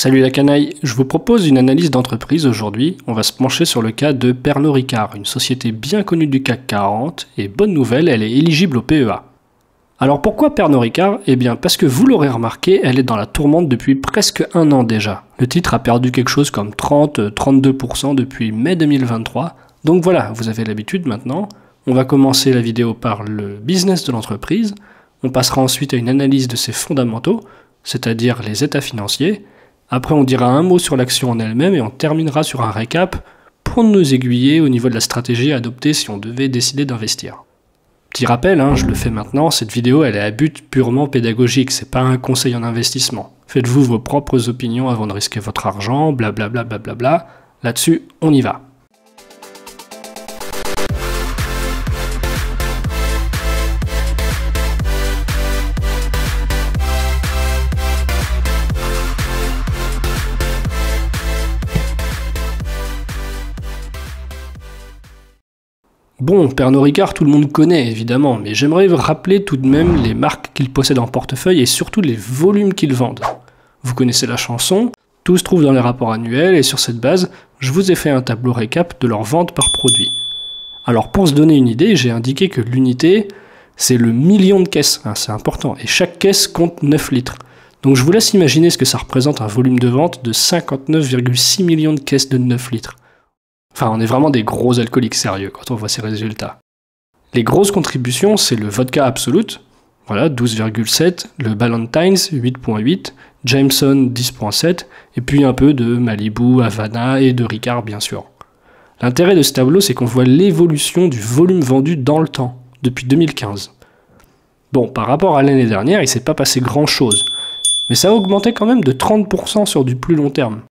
Salut la canaille, je vous propose une analyse d'entreprise aujourd'hui. On va se pencher sur le cas de Pernod Ricard, une société bien connue du CAC 40, et bonne nouvelle, elle est éligible au PEA. Alors pourquoi Pernod Ricard? Eh bien parce que vous l'aurez remarqué, elle est dans la tourmente depuis presque un an déjà. Le titre a perdu quelque chose comme 30-32% depuis mai 2023. Donc voilà, vous avez l'habitude maintenant. On va commencer la vidéo par le business de l'entreprise. On passera ensuite à une analyse de ses fondamentaux, c'est-à-dire les états financiers. Après, on dira un mot sur l'action en elle-même et on terminera sur un récap pour nous aiguiller au niveau de la stratégie à adopter si on devait décider d'investir. Petit rappel, je le fais maintenant, cette vidéo elle est à but purement pédagogique, c'est pas un conseil en investissement. Faites-vous vos propres opinions avant de risquer votre argent, blablabla, blablabla. Là-dessus, on y va. Bon, Pernod Ricard, tout le monde connaît évidemment, mais j'aimerais rappeler tout de même les marques qu'ils possèdent en portefeuille et surtout les volumes qu'ils vendent. Vous connaissez la chanson, tout se trouve dans les rapports annuels et sur cette base, je vous ai fait un tableau récap de leurs ventes par produit. Alors pour se donner une idée, j'ai indiqué que l'unité, c'est le million de caisses, c'est important, et chaque caisse compte 9 litres. Donc je vous laisse imaginer ce que ça représente un volume de vente de 59,6 millions de caisses de 9 litres. Enfin, on est vraiment des gros alcooliques sérieux quand on voit ces résultats. Les grosses contributions, c'est le vodka Absolut, voilà, 12,7, le Ballantine's, 8,8, Jameson, 10,7, et puis un peu de Malibu, Havana et de Ricard, bien sûr. L'intérêt de ce tableau, c'est qu'on voit l'évolution du volume vendu dans le temps, depuis 2015. Bon, par rapport à l'année dernière, il ne s'est pas passé grand-chose, mais ça a augmenté quand même de 30% sur du plus long terme.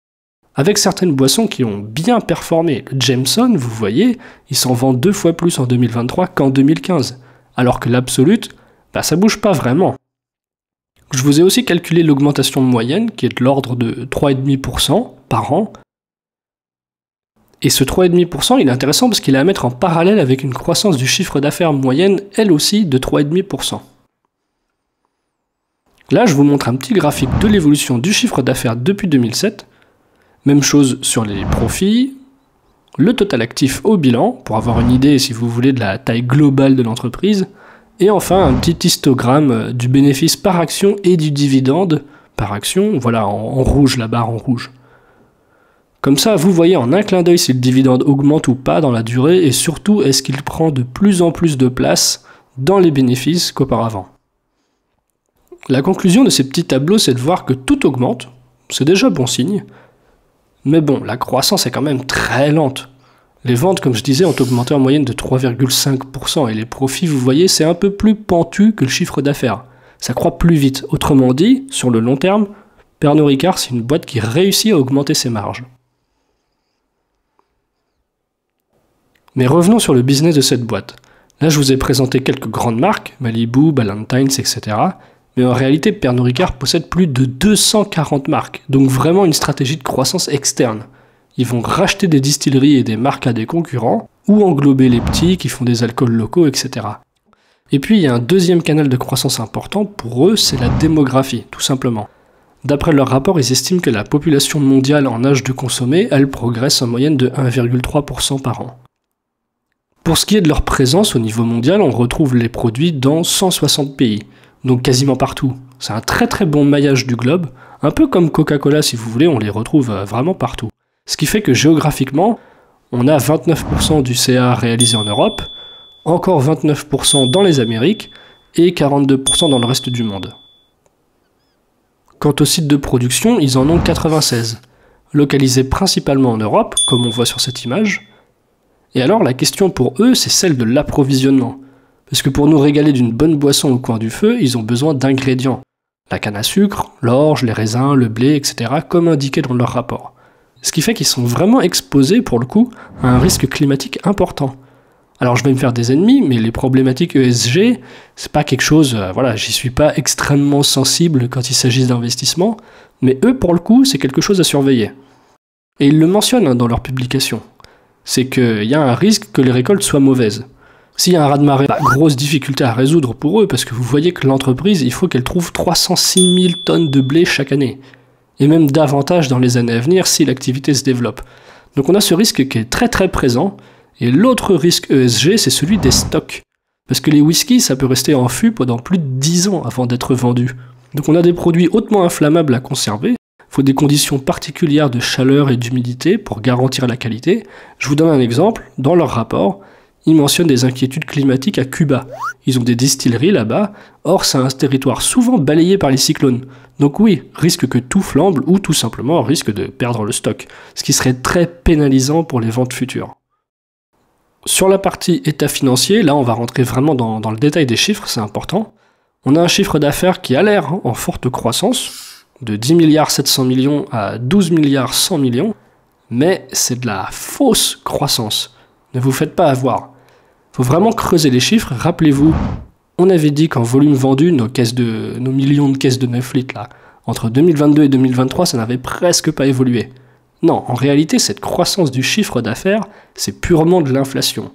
Avec certaines boissons qui ont bien performé. Le Jameson, vous voyez, il s'en vend 2 fois plus en 2023 qu'en 2015. Alors que l'Absolute, ça bouge pas vraiment. Je vous ai aussi calculé l'augmentation moyenne, qui est de l'ordre de 3,5% par an. Et ce 3,5%, il est intéressant parce qu'il est à mettre en parallèle avec une croissance du chiffre d'affaires moyenne, elle aussi, de 3,5%. Là, je vous montre un petit graphique de l'évolution du chiffre d'affaires depuis 2007. Même chose sur les profits, le total actif au bilan, pour avoir une idée, si vous voulez, de la taille globale de l'entreprise, et enfin un petit histogramme du bénéfice par action et du dividende par action, voilà, en rouge, la barre en rouge. Comme ça, vous voyez en un clin d'œil si le dividende augmente ou pas dans la durée, et surtout, est-ce qu'il prend de plus en plus de place dans les bénéfices qu'auparavant. La conclusion de ces petits tableaux, c'est de voir que tout augmente, c'est déjà bon signe. Mais bon, la croissance est quand même très lente. Les ventes, comme je disais, ont augmenté en moyenne de 3,5% et les profits, vous voyez, c'est un peu plus pentu que le chiffre d'affaires. Ça croît plus vite. Autrement dit, sur le long terme, Pernod Ricard, c'est une boîte qui réussit à augmenter ses marges. Mais revenons sur le business de cette boîte. Là, je vous ai présenté quelques grandes marques, Malibu, Ballantine's, etc. Mais en réalité, Pernod Ricard possède plus de 240 marques, donc vraiment une stratégie de croissance externe. Ils vont racheter des distilleries et des marques à des concurrents, ou englober les petits qui font des alcools locaux, etc. Et puis il y a un deuxième canal de croissance important, pour eux, c'est la démographie, tout simplement. D'après leur rapport, ils estiment que la population mondiale en âge de consommer, elle progresse en moyenne de 1,3% par an. Pour ce qui est de leur présence au niveau mondial, on retrouve les produits dans 160 pays. Donc quasiment partout. C'est un très très bon maillage du globe, un peu comme Coca-Cola si vous voulez, on les retrouve vraiment partout. Ce qui fait que géographiquement, on a 29% du CA réalisé en Europe, encore 29% dans les Amériques et 42% dans le reste du monde. Quant aux sites de production, ils en ont 96, localisés principalement en Europe, comme on voit sur cette image. Et alors la question pour eux, c'est celle de l'approvisionnement. Parce que pour nous régaler d'une bonne boisson au coin du feu, ils ont besoin d'ingrédients. La canne à sucre, l'orge, les raisins, le blé, etc. comme indiqué dans leur rapport. Ce qui fait qu'ils sont vraiment exposés, pour le coup, à un risque climatique important. Alors je vais me faire des ennemis, mais les problématiques ESG, c'est pas quelque chose, j'y suis pas extrêmement sensible quand il s'agit d'investissement, mais eux, pour le coup, c'est quelque chose à surveiller. Et ils le mentionnent dans leur publication. C'est qu'il y a un risque que les récoltes soient mauvaises. S'il y a un raz-de-marée, grosse difficulté à résoudre pour eux, parce que vous voyez que l'entreprise, il faut qu'elle trouve 306 000 tonnes de blé chaque année. et même davantage dans les années à venir si l'activité se développe. Donc on a ce risque qui est très très présent, et l'autre risque ESG, c'est celui des stocks. Parce que les whiskies, ça peut rester en fût pendant plus de 10 ans avant d'être vendu. Donc on a des produits hautement inflammables à conserver, il faut des conditions particulières de chaleur et d'humidité pour garantir la qualité. Je vous donne un exemple, dans leur rapport, ils mentionnent des inquiétudes climatiques à Cuba. Ils ont des distilleries là-bas, or c'est un territoire souvent balayé par les cyclones. Donc oui, risque que tout flambe ou tout simplement risque de perdre le stock, ce qui serait très pénalisant pour les ventes futures. Sur la partie état financier, là on va rentrer vraiment dans le détail des chiffres, c'est important. On a un chiffre d'affaires qui a l'air en forte croissance, de 10 milliards 700 millions à 12 milliards 100 millions, mais c'est de la fausse croissance. Ne vous faites pas avoir. Faut vraiment creuser les chiffres. Rappelez-vous, on avait dit qu'en volume vendu, nos millions de caisses de 9 litres, là, entre 2022 et 2023, ça n'avait presque pas évolué. Non, en réalité, cette croissance du chiffre d'affaires, c'est purement de l'inflation.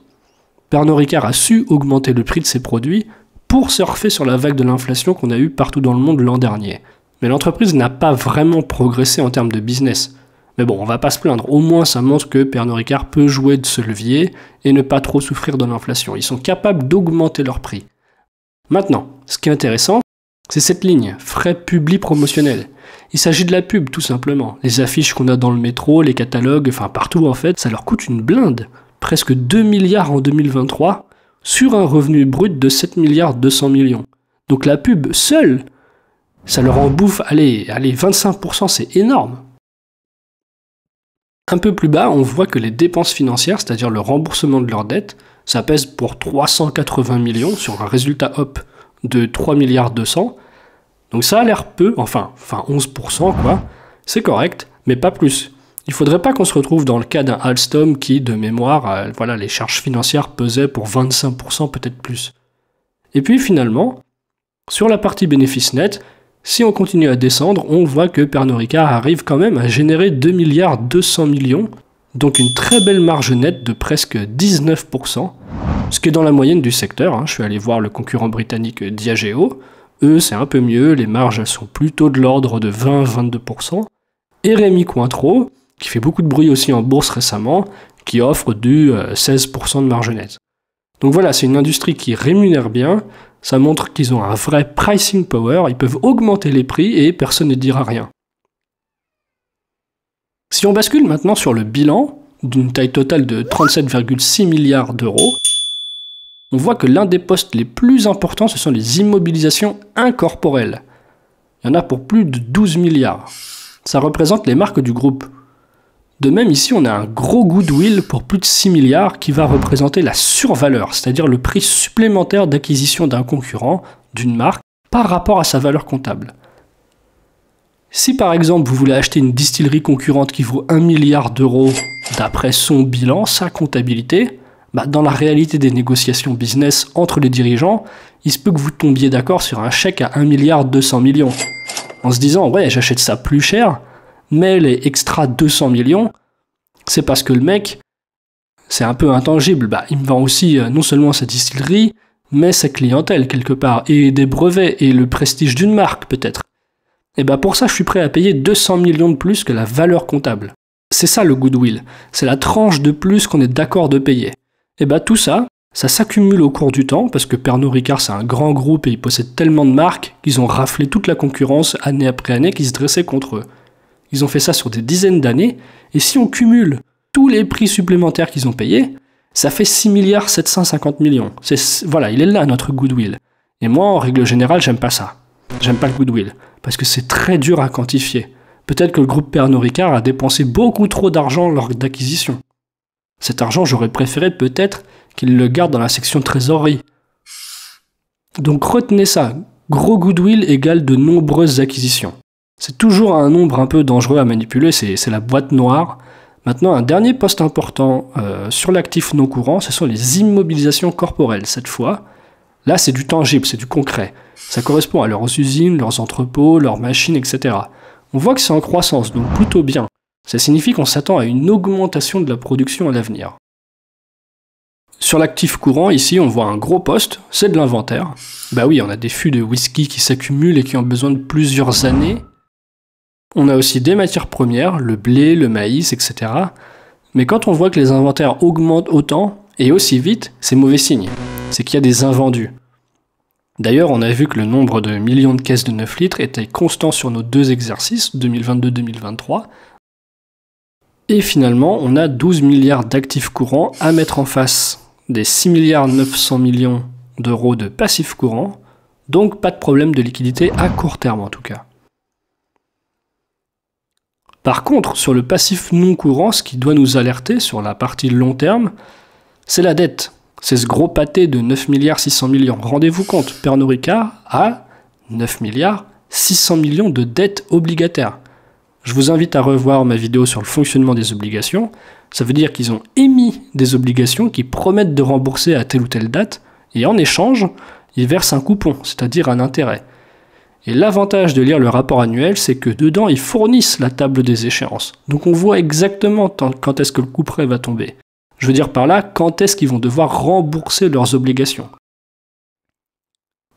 Pernod Ricard a su augmenter le prix de ses produits pour surfer sur la vague de l'inflation qu'on a eue partout dans le monde l'an dernier. Mais l'entreprise n'a pas vraiment progressé en termes de business. Mais bon, on va pas se plaindre, au moins ça montre que Pernod Ricard peut jouer de ce levier et ne pas trop souffrir de l'inflation. Ils sont capables d'augmenter leur prix. Maintenant, ce qui est intéressant, c'est cette ligne, frais publics promotionnels. Il s'agit de la pub, tout simplement. Les affiches qu'on a dans le métro, les catalogues, enfin partout en fait, ça leur coûte une blinde. Presque 2 milliards en 2023, sur un revenu brut de 7 milliards 200 millions. Donc la pub seule, ça leur en bouffe, allez, 25%, c'est énorme. Un peu plus bas, on voit que les dépenses financières, c'est-à-dire le remboursement de leurs dettes, ça pèse pour 380 millions sur un résultat hop de 3 milliards 200. Donc ça a l'air peu, enfin 11% quoi, c'est correct, mais pas plus. Il faudrait pas qu'on se retrouve dans le cas d'un Alstom qui, de mémoire, voilà, les charges financières pesaient pour 25%, peut-être plus. Et puis finalement, sur la partie bénéfice net, si on continue à descendre, on voit que Pernod Ricard arrive quand même à générer 2 milliards 200 millions, donc une très belle marge nette de presque 19%, ce qui est dans la moyenne du secteur. Je suis allé voir le concurrent britannique Diageo, eux c'est un peu mieux, les marges sont plutôt de l'ordre de 20-22%, et Rémy Cointreau, qui fait beaucoup de bruit aussi en bourse récemment, qui offre du 16% de marge nette. Donc voilà, c'est une industrie qui rémunère bien, ça montre qu'ils ont un vrai pricing power, ils peuvent augmenter les prix et personne ne dira rien. Si on bascule maintenant sur le bilan, d'une taille totale de 37,6 milliards d'euros, on voit que l'un des postes les plus importants, ce sont les immobilisations incorporelles. Il y en a pour plus de 12 milliards. Ça représente les marques du groupe. De même, ici, on a un gros goodwill pour plus de 6 milliards qui va représenter la survaleur, c'est-à-dire le prix supplémentaire d'acquisition d'un concurrent, d'une marque, par rapport à sa valeur comptable. Si par exemple vous voulez acheter une distillerie concurrente qui vaut 1 milliard d'euros d'après son bilan, sa comptabilité, dans la réalité des négociations business entre les dirigeants, il se peut que vous tombiez d'accord sur un chèque à 1 milliard 200 millions. En se disant, ouais, j'achète ça plus cher, mais les extra 200 millions, c'est parce que le mec, c'est un peu intangible. Il me vend aussi non seulement sa distillerie, mais sa clientèle quelque part, et des brevets, et le prestige d'une marque peut-être. Et pour ça, je suis prêt à payer 200 millions de plus que la valeur comptable. C'est ça le goodwill, c'est la tranche de plus qu'on est d'accord de payer. Tout ça, ça s'accumule au cours du temps, parce que Pernod Ricard c'est un grand groupe et ils possèdent tellement de marques qu'ils ont raflé toute la concurrence année après année qui se dressait contre eux. Ils ont fait ça sur des dizaines d'années, et si on cumule tous les prix supplémentaires qu'ils ont payés, ça fait 6 milliards 750 millions. Voilà, il est là notre goodwill. Et moi, en règle générale, j'aime pas ça. J'aime pas le goodwill, parce que c'est très dur à quantifier. Peut-être que le groupe Pernod Ricard a dépensé beaucoup trop d'argent lors d'acquisition. Cet argent, j'aurais préféré peut-être qu'il le garde dans la section trésorerie. Donc retenez ça, gros goodwill égale de nombreuses acquisitions. C'est toujours un nombre un peu dangereux à manipuler, c'est la boîte noire. Maintenant, un dernier poste important sur l'actif non courant, ce sont les immobilisations corporelles. Cette fois, là c'est du tangible, c'est du concret. Ça correspond à leurs usines, leurs entrepôts, leurs machines, etc. On voit que c'est en croissance, donc plutôt bien. Ça signifie qu'on s'attend à une augmentation de la production à l'avenir. Sur l'actif courant, ici, on voit un gros poste, c'est de l'inventaire. Oui, on a des fûts de whisky qui s'accumulent et qui ont besoin de plusieurs années On a aussi des matières premières, le blé, le maïs, etc. Mais quand on voit que les inventaires augmentent autant et aussi vite, c'est mauvais signe. C'est qu'il y a des invendus. D'ailleurs, on a vu que le nombre de millions de caisses de 9 litres était constant sur nos deux exercices, 2022-2023. Et finalement, on a 12 milliards d'actifs courants à mettre en face des 6 milliards 900 millions d'euros de passifs courants, donc pas de problème de liquidité à court terme en tout cas. Par contre, sur le passif non courant, ce qui doit nous alerter sur la partie long terme, c'est la dette. C'est ce gros pâté de 9 milliards 600 millions. Rendez-vous compte, Pernod Ricard a 9 milliards 600 millions de dettes obligataires. Je vous invite à revoir ma vidéo sur le fonctionnement des obligations. Ça veut dire qu'ils ont émis des obligations qui promettent de rembourser à telle ou telle date, et en échange, ils versent un coupon, c'est-à-dire un intérêt. Et l'avantage de lire le rapport annuel, c'est que dedans, ils fournissent la table des échéances. Donc on voit exactement quand est-ce que le couperet va tomber. Je veux dire par là, quand est-ce qu'ils vont devoir rembourser leurs obligations.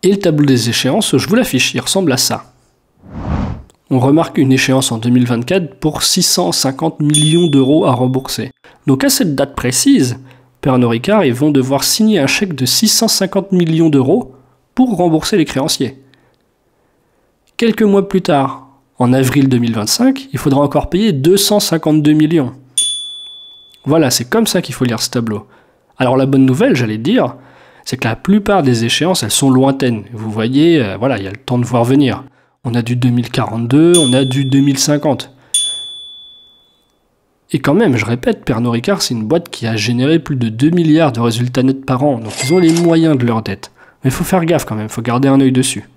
Et le tableau des échéances, je vous l'affiche, il ressemble à ça. On remarque une échéance en 2024 pour 650 millions d'euros à rembourser. Donc à cette date précise, Pernod Ricard, ils vont devoir signer un chèque de 650 millions d'euros pour rembourser les créanciers. Quelques mois plus tard, en avril 2025, il faudra encore payer 252 millions. Voilà, c'est comme ça qu'il faut lire ce tableau. Alors la bonne nouvelle, j'allais dire, c'est que la plupart des échéances, elles sont lointaines. Vous voyez, voilà, il y a le temps de voir venir. On a du 2042, on a du 2050. Et quand même, je répète, Pernod Ricard, c'est une boîte qui a généré plus de 2 milliards de résultats nets par an, donc ils ont les moyens de leur dette. Mais il faut faire gaffe quand même, il faut garder un œil dessus.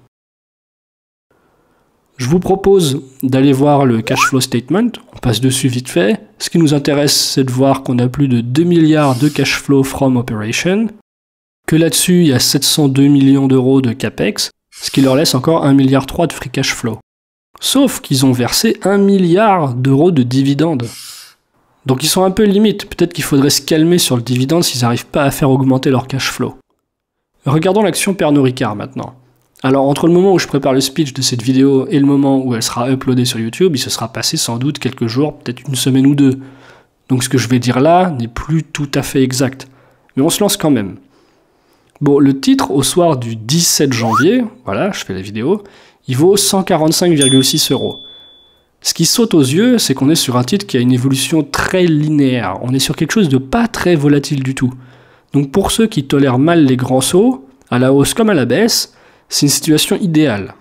Je vous propose d'aller voir le cash flow statement, on passe dessus vite fait. Ce qui nous intéresse, c'est de voir qu'on a plus de 2 milliards de cash flow from operation, que là-dessus, il y a 702 millions d'euros de capex, ce qui leur laisse encore 1,3 milliard de free cash flow. Sauf qu'ils ont versé 1 milliard d'euros de dividendes. Donc ils sont un peu limite, peut-être qu'il faudrait se calmer sur le dividende s'ils n'arrivent pas à faire augmenter leur cash flow. Regardons l'action Pernod Ricard maintenant. Alors entre le moment où je prépare le speech de cette vidéo et le moment où elle sera uploadée sur YouTube, il se sera passé sans doute quelques jours, peut-être une semaine ou deux. Donc ce que je vais dire là n'est plus tout à fait exact. Mais on se lance quand même. Bon, le titre au soir du 17 janvier, voilà, je fais la vidéo, il vaut 145,6 €. Ce qui saute aux yeux, c'est qu'on est sur un titre qui a une évolution très linéaire. On est sur quelque chose de pas très volatile du tout. Donc pour ceux qui tolèrent mal les grands sauts, à la hausse comme à la baisse, c'est une situation idéale.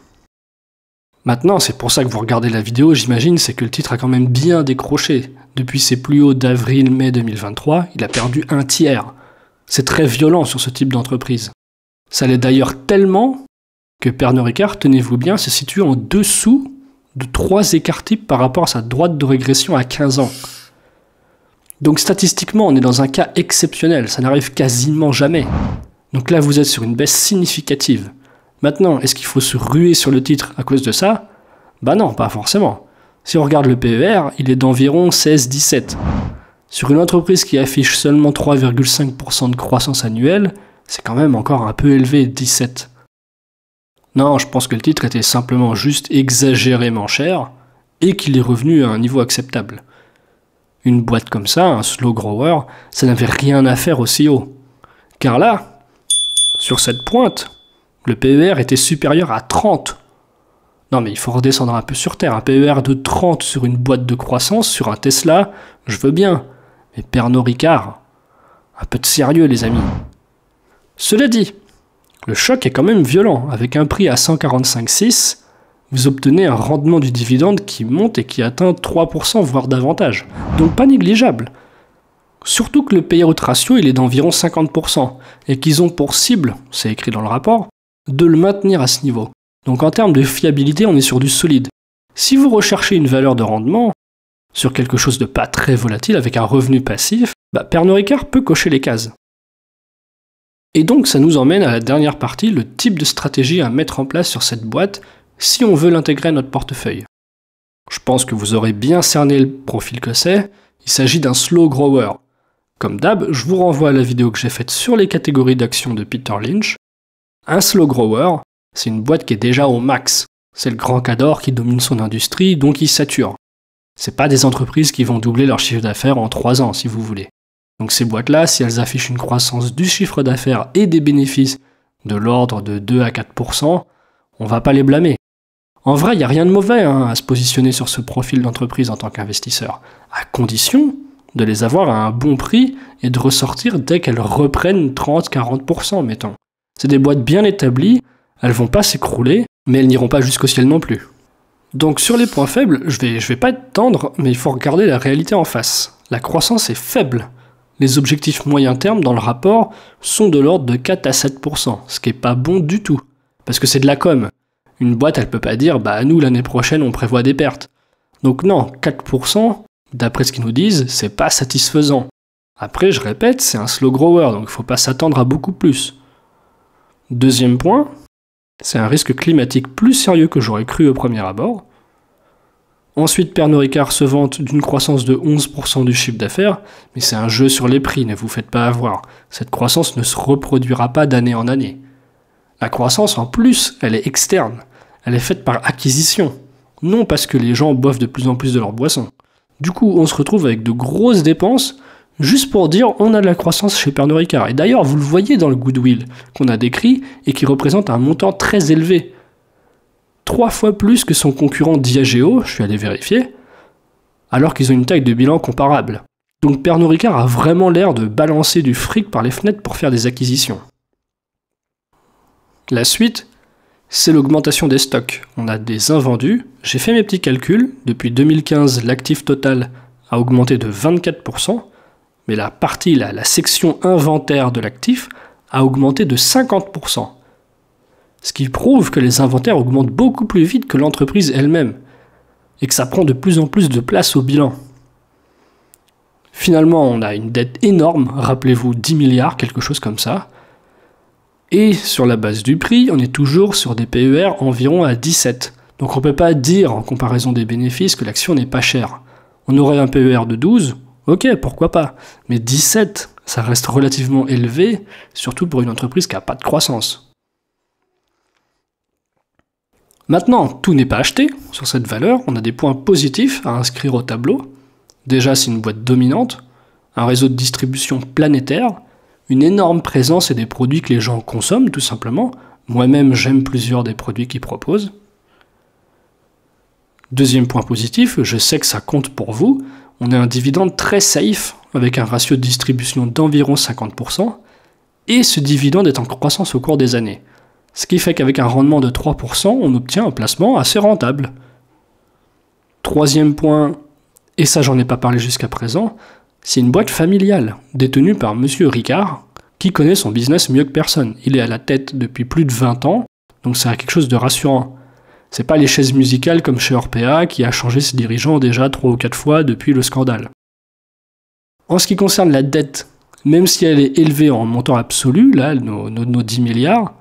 Maintenant, c'est pour ça que vous regardez la vidéo, j'imagine, c'est que le titre a quand même bien décroché. Depuis ses plus hauts d'avril-mai 2023, il a perdu un tiers. C'est très violent sur ce type d'entreprise. Ça l'est d'ailleurs tellement que Pernod Ricard, tenez-vous bien, se situe en dessous de 3 écarts types par rapport à sa droite de régression à 15 ans. Donc statistiquement, on est dans un cas exceptionnel, ça n'arrive quasiment jamais. Donc là, vous êtes sur une baisse significative. Maintenant, est-ce qu'il faut se ruer sur le titre à cause de ça? Bah non, pas forcément. Si on regarde le PER, il est d'environ 16-17. Sur une entreprise qui affiche seulement 3,5% de croissance annuelle, c'est quand même encore un peu élevé, 17. Non, je pense que le titre était simplement juste exagérément cher et qu'il est revenu à un niveau acceptable. Une boîte comme ça, un slow grower, ça n'avait rien à faire aussi haut. Car là, sur cette pointe, le PER était supérieur à 30. Non mais il faut redescendre un peu sur terre. Un PER de 30 sur une boîte de croissance, sur un Tesla, je veux bien. Mais Pernod Ricard, un peu de sérieux les amis. Cela dit, le choc est quand même violent. Avec un prix à 145,6, vous obtenez un rendement du dividende qui monte et qui atteint 3%, voire davantage. Donc pas négligeable. Surtout que le payout ratio il est d'environ 50%, et qu'ils ont pour cible, c'est écrit dans le rapport, de le maintenir à ce niveau. Donc en termes de fiabilité, on est sur du solide. Si vous recherchez une valeur de rendement, sur quelque chose de pas très volatile, avec un revenu passif, Pernod Ricard peut cocher les cases. Et donc ça nous emmène à la dernière partie, le type de stratégie à mettre en place sur cette boîte, si on veut l'intégrer à notre portefeuille. Je pense que vous aurez bien cerné le profil que c'est, il s'agit d'un slow grower. Comme d'hab, je vous renvoie à la vidéo que j'ai faite sur les catégories d'actions de Peter Lynch. Un slow grower, c'est une boîte qui est déjà au max. C'est le grand cadre qui domine son industrie, donc il sature. C'est pas des entreprises qui vont doubler leur chiffre d'affaires en 3 ans, si vous voulez. Donc ces boîtes-là, si elles affichent une croissance du chiffre d'affaires et des bénéfices de l'ordre de 2 à 4%, on va pas les blâmer. En vrai, il n'y a rien de mauvais à se positionner sur ce profil d'entreprise en tant qu'investisseur, à condition de les avoir à un bon prix et de ressortir dès qu'elles reprennent 30-40%, mettons. C'est des boîtes bien établies, elles vont pas s'écrouler, mais elles n'iront pas jusqu'au ciel non plus. Donc sur les points faibles, je vais pas être tendre, mais il faut regarder la réalité en face. La croissance est faible. Les objectifs moyen terme dans le rapport sont de l'ordre de 4 à 7%, ce qui est pas bon du tout, parce que c'est de la com. Une boîte, elle peut pas dire, nous l'année prochaine on prévoit des pertes. Donc non, 4%, d'après ce qu'ils nous disent, c'est pas satisfaisant. Après, je répète, c'est un slow grower, donc il faut pas s'attendre à beaucoup plus. Deuxième point, c'est un risque climatique plus sérieux que j'aurais cru au premier abord. Ensuite, Pernod Ricard se vante d'une croissance de 11% du chiffre d'affaires, mais c'est un jeu sur les prix, ne vous faites pas avoir. Cette croissance ne se reproduira pas d'année en année. La croissance, en plus, elle est externe. Elle est faite par acquisition, non parce que les gens boivent de plus en plus de leur boisson. Du coup, on se retrouve avec de grosses dépenses, juste pour dire on a de la croissance chez Pernod Ricard. Et d'ailleurs, vous le voyez dans le goodwill qu'on a décrit et qui représente un montant très élevé. 3 fois plus que son concurrent Diageo, je suis allé vérifier, alors qu'ils ont une taille de bilan comparable. Donc Pernod Ricard a vraiment l'air de balancer du fric par les fenêtres pour faire des acquisitions. La suite, c'est l'augmentation des stocks. On a des invendus. J'ai fait mes petits calculs. Depuis 2015, l'actif total a augmenté de 24%, mais la partie, la section inventaire de l'actif, a augmenté de 50%. Ce qui prouve que les inventaires augmentent beaucoup plus vite que l'entreprise elle-même, et que ça prend de plus en plus de place au bilan. Finalement, on a une dette énorme, rappelez-vous 10 milliards, quelque chose comme ça. Et sur la base du prix, on est toujours sur des PER environ à 17. Donc on ne peut pas dire, en comparaison des bénéfices, que l'action n'est pas chère. On aurait un PER de 12, ok, pourquoi pas. Mais 17, ça reste relativement élevé, surtout pour une entreprise qui n'a pas de croissance. Maintenant, tout n'est pas acheté sur cette valeur, on a des points positifs à inscrire au tableau. Déjà, c'est une boîte dominante, un réseau de distribution planétaire, une énorme présence et des produits que les gens consomment tout simplement. Moi-même, j'aime plusieurs des produits qu'ils proposent. Deuxième point positif, je sais que ça compte pour vous, on a un dividende très safe, avec un ratio de distribution d'environ 50%, et ce dividende est en croissance au cours des années. Ce qui fait qu'avec un rendement de 3%, on obtient un placement assez rentable. Troisième point, et ça j'en ai pas parlé jusqu'à présent, c'est une boîte familiale, détenue par Monsieur Ricard, qui connaît son business mieux que personne. Il est à la tête depuis plus de 20 ans, donc c'est quelque chose de rassurant. C'est pas les chaises musicales comme chez Orpea, qui a changé ses dirigeants déjà 3 ou 4 fois depuis le scandale. En ce qui concerne la dette, même si elle est élevée en montant absolu, là, nos 10 milliards,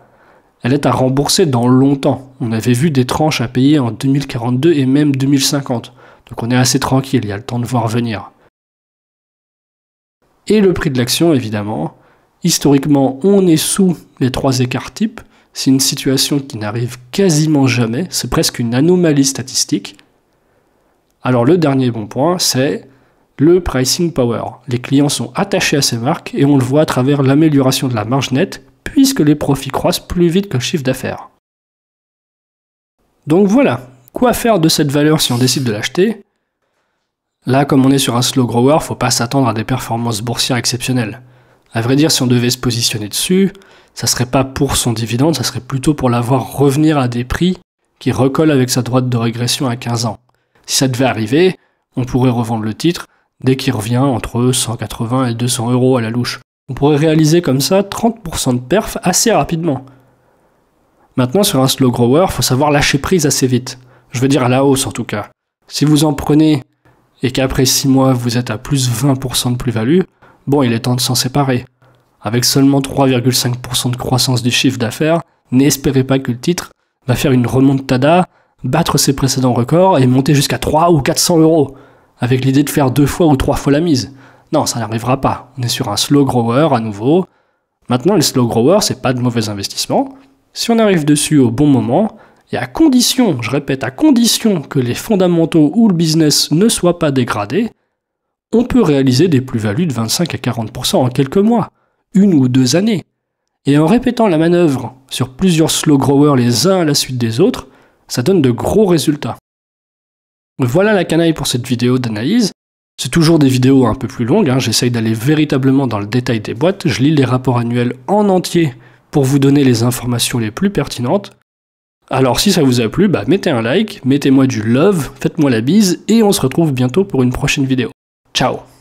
elle est à rembourser dans longtemps. On avait vu des tranches à payer en 2042 et même 2050. Donc on est assez tranquille, il y a le temps de voir venir. Et le prix de l'action, évidemment. Historiquement, on est sous les 3 écarts types. C'est une situation qui n'arrive quasiment jamais. C'est presque une anomalie statistique. Alors le dernier bon point, c'est le pricing power. Les clients sont attachés à ces marques et on le voit à travers l'amélioration de la marge nette, puisque les profits croissent plus vite que le chiffre d'affaires. Donc voilà, quoi faire de cette valeur si on décide de l'acheter? Là, comme on est sur un slow grower, faut pas s'attendre à des performances boursières exceptionnelles. À vrai dire, si on devait se positionner dessus, ça serait pas pour son dividende, ça serait plutôt pour la voir revenir à des prix qui recollent avec sa droite de régression à 15 ans. Si ça devait arriver, on pourrait revendre le titre dès qu'il revient entre 180 et 200 euros à la louche. On pourrait réaliser comme ça 30% de perf assez rapidement. Maintenant, sur un slow grower, il faut savoir lâcher prise assez vite. Je veux dire à la hausse en tout cas. Si vous en prenez et qu'après 6 mois vous êtes à plus 20% de plus-value, bon, il est temps de s'en séparer. Avec seulement 3,5% de croissance du chiffre d'affaires, n'espérez pas que le titre va faire une remontada, battre ses précédents records et monter jusqu'à 3 ou 400 euros, avec l'idée de faire 2 fois ou 3 fois la mise. Non, ça n'arrivera pas. On est sur un slow grower à nouveau. Maintenant, les slow growers, c'est pas de mauvais investissement. Si on arrive dessus au bon moment Et à condition, je répète, à condition que les fondamentaux ou le business ne soient pas dégradés, on peut réaliser des plus-values de 25 à 40% en quelques mois, 1 ou 2 années. Et en répétant la manœuvre sur plusieurs slow growers les uns à la suite des autres, ça donne de gros résultats. Voilà la canaille pour cette vidéo d'analyse. C'est toujours des vidéos un peu plus longues, j'essaye d'aller véritablement dans le détail des boîtes, je lis les rapports annuels en entier pour vous donner les informations les plus pertinentes. Alors si ça vous a plu, mettez un like, mettez-moi du love, faites-moi la bise, et on se retrouve bientôt pour une prochaine vidéo. Ciao!